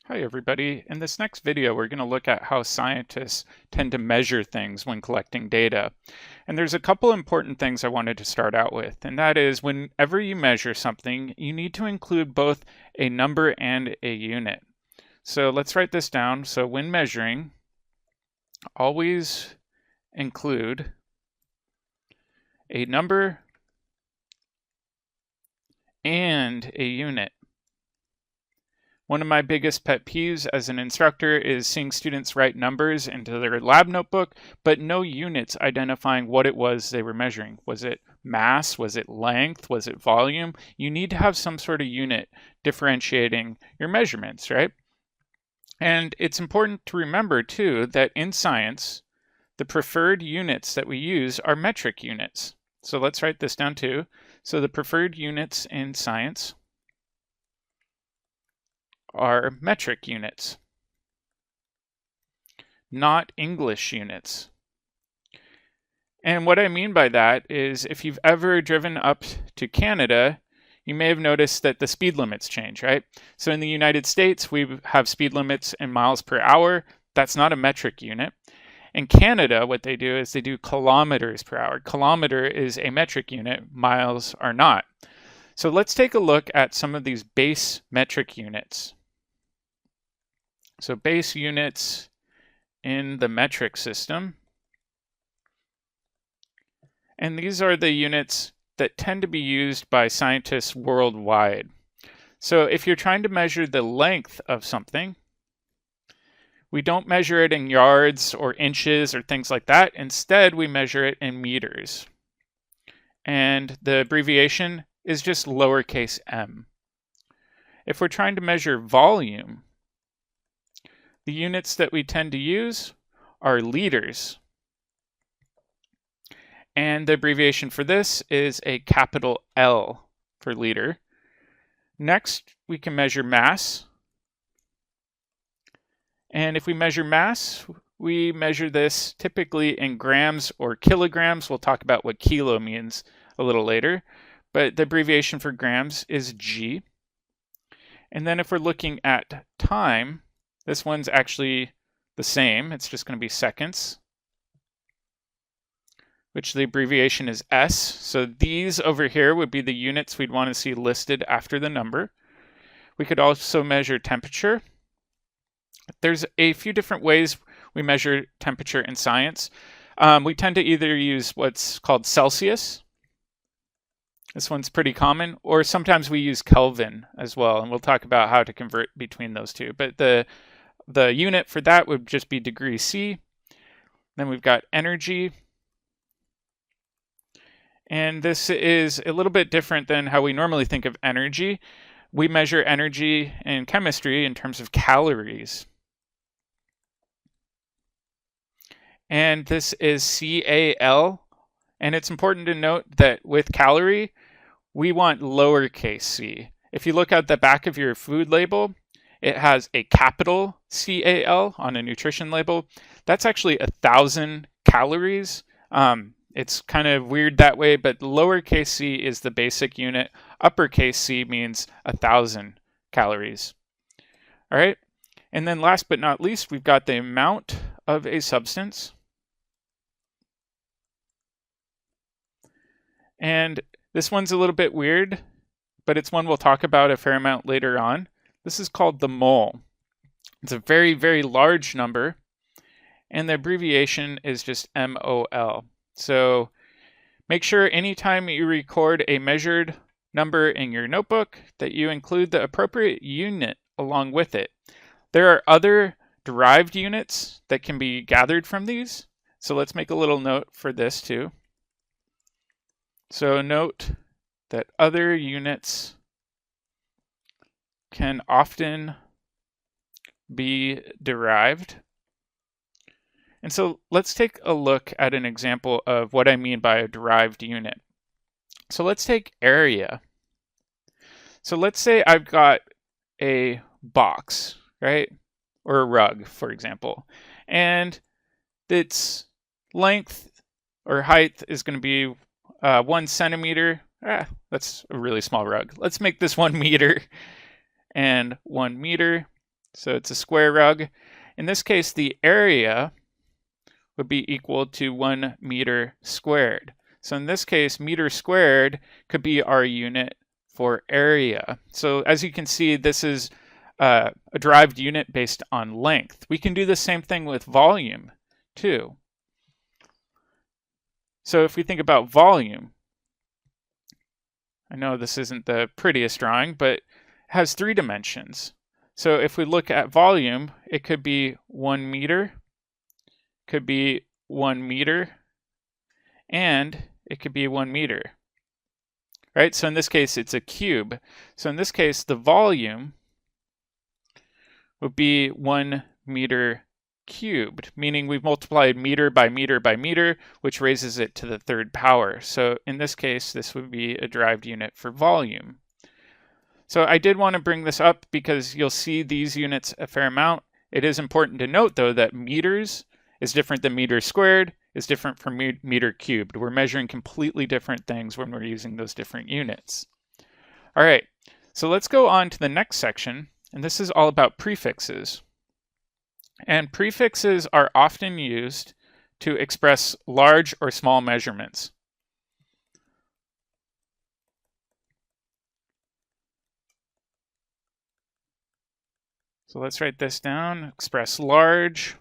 Hi everybody. In this next video we're going to look at how scientists tend to measure things when collecting data. And there's a couple important things I wanted to start out with, and that is whenever you measure something you need to include both a number and a unit. So let's write this down. So when measuring, always include a number and a unit. One of my biggest pet peeves as an instructor is seeing students write numbers into their lab notebook, but no units identifying what it was they were measuring. Was it mass? Was it length? Was it volume? You need to have some sort of unit differentiating your measurements, right? And it's important to remember, too, that in science, the preferred units that we use are metric units. So let's write this down, too. So the preferred units in science are metric units, not English units. And what I mean by that is if you've ever driven up to Canada, you may have noticed that the speed limits change, right? So in the United States, we have speed limits in miles per hour. That's not a metric unit. In Canada, what they do is they do kilometers per hour. Kilometer is a metric unit, miles are not. So let's take a look at some of these base metric units. So base units in the metric system. And these are the units that tend to be used by scientists worldwide. So if you're trying to measure the length of something, we don't measure it in yards or inches or things like that. Instead, we measure it in meters. And the abbreviation is just lowercase m. If we're trying to measure volume, the units that we tend to use are liters. And the abbreviation for this is a capital L for liter. Next, we can measure mass. And if we measure mass, we measure this typically in grams or kilograms. We'll talk about what kilo means a little later. But the abbreviation for grams is G. And then if we're looking at time, this one's actually the same. It's just going to be seconds, which the abbreviation is S. So these over here would be the units we'd want to see listed after the number. We could also measure temperature. There's a few different ways we measure temperature in science. We tend to either use what's called Celsius. This one's pretty common, or sometimes we use Kelvin as well, and we'll talk about how to convert between those two. But the unit for that would just be degrees C. Then we've got energy. And this is a little bit different than how we normally think of energy. We measure energy in chemistry in terms of calories. And this is CAL. And it's important to note that with calorie, we want lowercase c. If you look at the back of your food label, it has a capital CAL on a nutrition label. That's actually 1,000 calories. It's kind of weird that way, but lowercase c is the basic unit. Uppercase c means 1,000 calories. All right. And then last but not least, we've got the amount of a substance. And this one's a little bit weird, but it's one we'll talk about a fair amount later on. This is called the mole. It's a very, very large number, and the abbreviation is just MOL. So make sure anytime you record a measured number in your notebook that you include the appropriate unit along with it. There are other derived units that can be gathered from these. So let's make a little note for this too. So note that other units can often be derived. And so let's take a look at an example of what I mean by a derived unit. So let's take area. So let's say I've got a box, right? Or a rug, for example. And its length or height is going to be 1 centimeter. That's a really small rug. Let's make this 1 meter and 1 meter. So it's a square rug. In this case, the area would be equal to 1 meter squared. So in this case, meter squared could be our unit for area. So as you can see, this is a derived unit based on length. We can do the same thing with volume too. So if we think about volume, I know this isn't the prettiest drawing, but it has 3 dimensions. So if we look at volume, it could be 1 meter, could be 1 meter, and it could be 1 meter. Right? So in this case, it's a cube. So in this case, the volume would be 1 meter cubed, meaning we've multiplied meter by meter by meter, which raises it to the 3rd power. So in this case, this would be a derived unit for volume. So I did want to bring this up because you'll see these units a fair amount. It is important to note, though, that meters is different than meter squared, is different from meter cubed. We're measuring completely different things when we're using those different units. All right, so let's go on to the next section, and this is all about prefixes. And prefixes are often used to express large or small measurements. So let's write this down, express large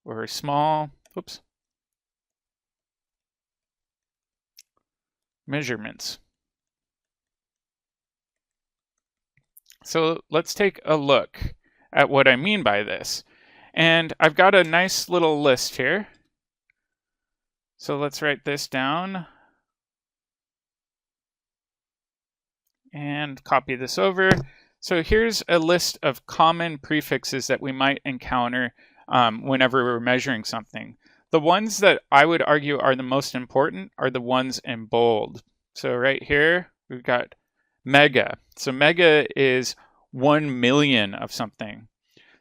or small, measurements. So let's take a look at what I mean by this. And I've got a nice little list here. So let's write this down and copy this over. So here's a list of common prefixes that we might encounter whenever we're measuring something. The ones that I would argue are the most important are the ones in bold. So right here, we've got mega. So mega is 1 million of something.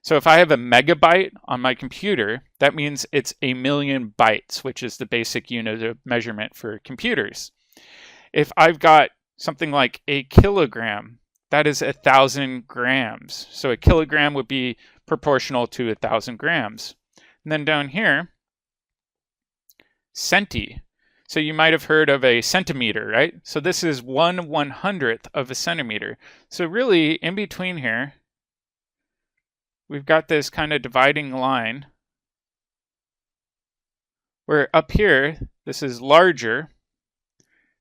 So if I have a megabyte on my computer, that means it's 1 million bytes, which is the basic unit of measurement for computers. If I've got something like a kilogram, that is 1,000 grams. So a kilogram would be proportional to 1,000 grams. And then down here, centi. So you might have heard of a centimeter, right? So this is 1/100th of a centimeter. So really, in between here, we've got this kind of dividing line where up here, this is larger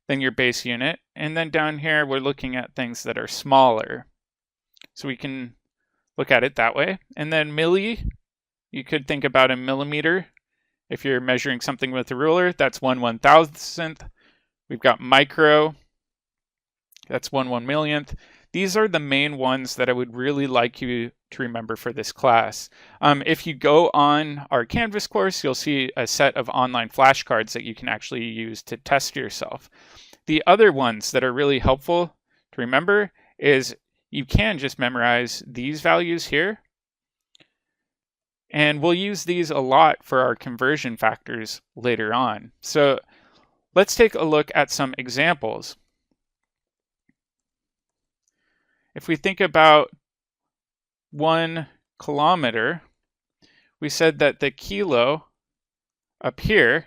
than your base unit. And then down here, we're looking at things that are smaller. So we can look at it that way. And then milli, you could think about a millimeter. If you're measuring something with a ruler, that's 1/1000th. We've got micro, that's 1/1,000,000th. These are the main ones that I would really like you to remember for this class. If you go on our Canvas course, you'll see a set of online flashcards that you can actually use to test yourself. The other ones that are really helpful to remember is you can just memorize these values here. And we'll use these a lot for our conversion factors later on. So let's take a look at some examples. If we think about 1 kilometer, we said that the kilo up here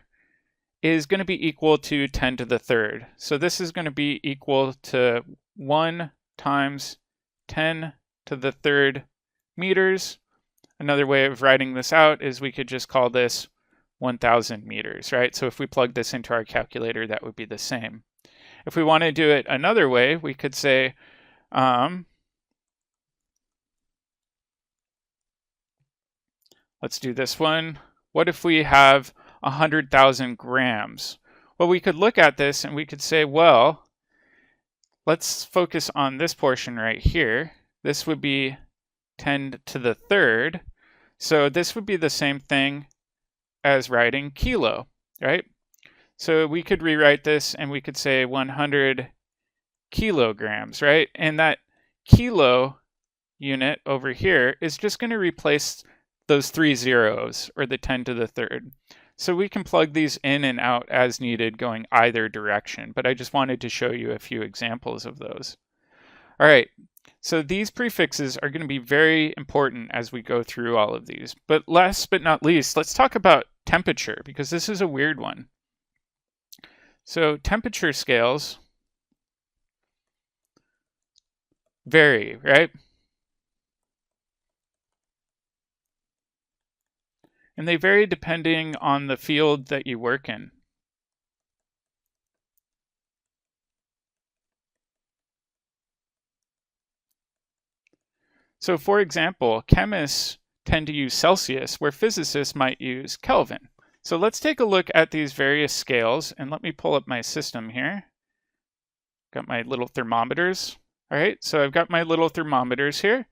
is going to be equal to 10 to the 3rd. So this is going to be equal to 1 times 10 to the 3rd meters. Another way of writing this out is we could just call this 1,000 meters, right? So if we plug this into our calculator, that would be the same. If we want to do it another way, we could say, let's do this one. What if we have 100,000 grams? Well, we could look at this and we could say, well, let's focus on this portion right here. This would be 10 to the 3rd. So this would be the same thing as writing kilo, right? So we could rewrite this and we could say 100 kilograms, right? And that kilo unit over here is just going to replace those 3 zeros, or the 10 to the 3rd. So we can plug these in and out as needed going either direction, but I just wanted to show you a few examples of those. All right, So these prefixes are going to be very important as we go through all of these. But last but not least, let's talk about temperature, because this is a weird one. So temperature scales vary, right? And they vary depending on the field that you work in. So for example, chemists tend to use Celsius, where physicists might use Kelvin. So let's take a look at these various scales, and let me pull up my system here. Got my little thermometers. All right, so I've got my little thermometers here.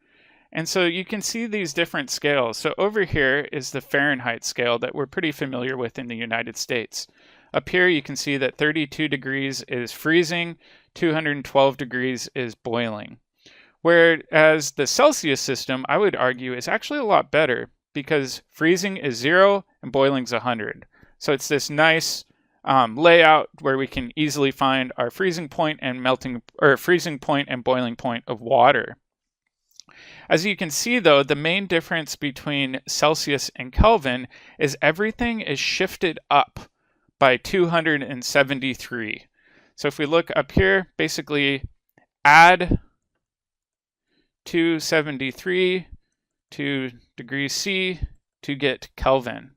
And so you can see these different scales. So over here is the Fahrenheit scale that we're pretty familiar with in the United States. Up here you can see that 32 degrees is freezing, 212 degrees is boiling. Whereas the Celsius system, I would argue, is actually a lot better because freezing is 0 and boiling is 100. So it's this nice layout where we can easily find our freezing point and freezing point and boiling point of water. As you can see, though, the main difference between Celsius and Kelvin is everything is shifted up by 273. So if we look up here, basically add 273 to degrees C to get Kelvin.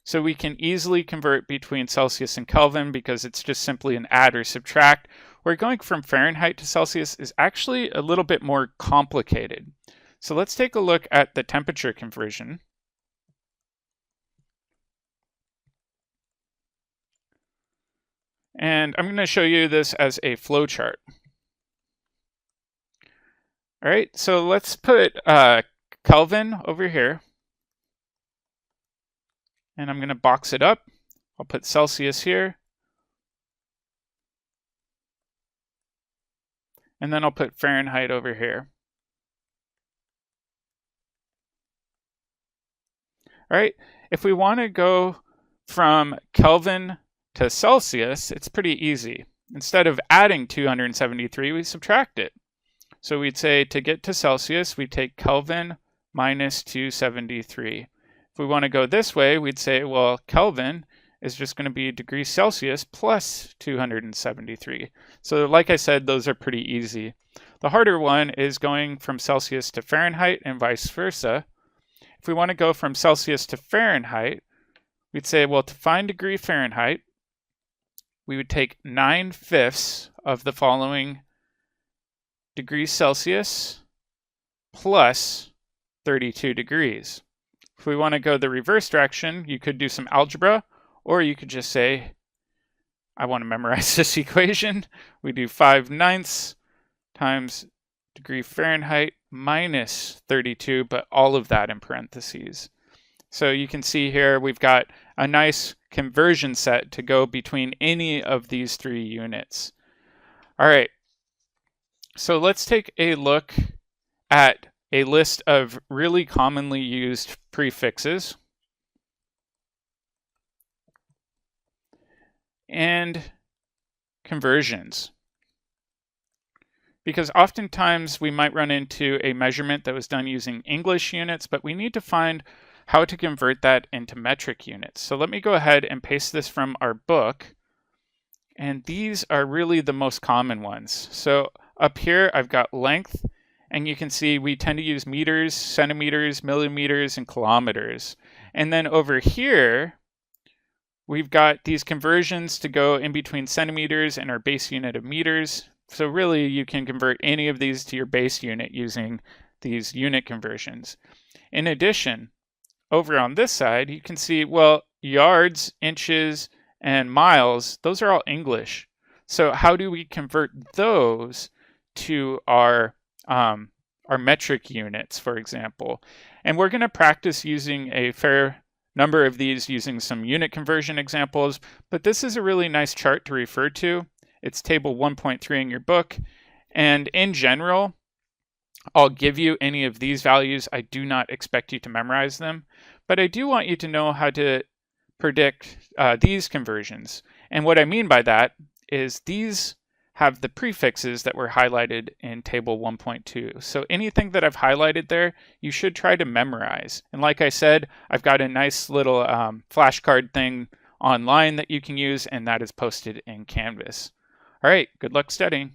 So we can easily convert between Celsius and Kelvin because it's just simply an add or subtract. Where going from Fahrenheit to Celsius is actually a little bit more complicated. So let's take a look at the temperature conversion. And I'm going to show you this as a flow chart. All right, so let's put Kelvin over here. And I'm going to box it up. I'll put Celsius here. And then I'll put Fahrenheit over here. All right, if we want to go from Kelvin to Celsius, it's pretty easy. Instead of adding 273, we subtract it. So we'd say to get to Celsius, we take Kelvin minus 273. If we want to go this way, we'd say, well, Kelvin is just going to be degrees Celsius plus 273. So like I said, those are pretty easy. The harder one is going from Celsius to Fahrenheit and vice versa. If we want to go from Celsius to Fahrenheit, we'd say, well, to find degree Fahrenheit, we would take 9/5 of the following degrees Celsius plus 32 degrees. If we want to go the reverse direction, you could do some algebra, or you could just say, I want to memorize this equation. We do 5/9 times degree Fahrenheit minus 32, but all of that in parentheses. So you can see here we've got a nice conversion set to go between any of these three units. All right, so let's take a look at a list of really commonly used prefixes and conversions. Because oftentimes we might run into a measurement that was done using English units, but we need to find how to convert that into metric units. So let me go ahead and paste this from our book. And these are really the most common ones. So up here, I've got length, and you can see we tend to use meters, centimeters, millimeters, and kilometers. And then over here, we've got these conversions to go in between centimeters and our base unit of meters. So really, you can convert any of these to your base unit using these unit conversions. In addition, over on this side, you can see, well, yards, inches, and miles, those are all English. So how do we convert those to our metric units, for example? And we're going to practice using a fair number of these using some unit conversion examples, but this is a really nice chart to refer to. It's table 1.3 in your book. And in general, I'll give you any of these values. I do not expect you to memorize them, but I do want you to know how to predict these conversions. And what I mean by that is these have the prefixes that were highlighted in table 1.2. So anything that I've highlighted there, you should try to memorize. And like I said, I've got a nice little flashcard thing online that you can use, and that is posted in Canvas. All right, good luck studying.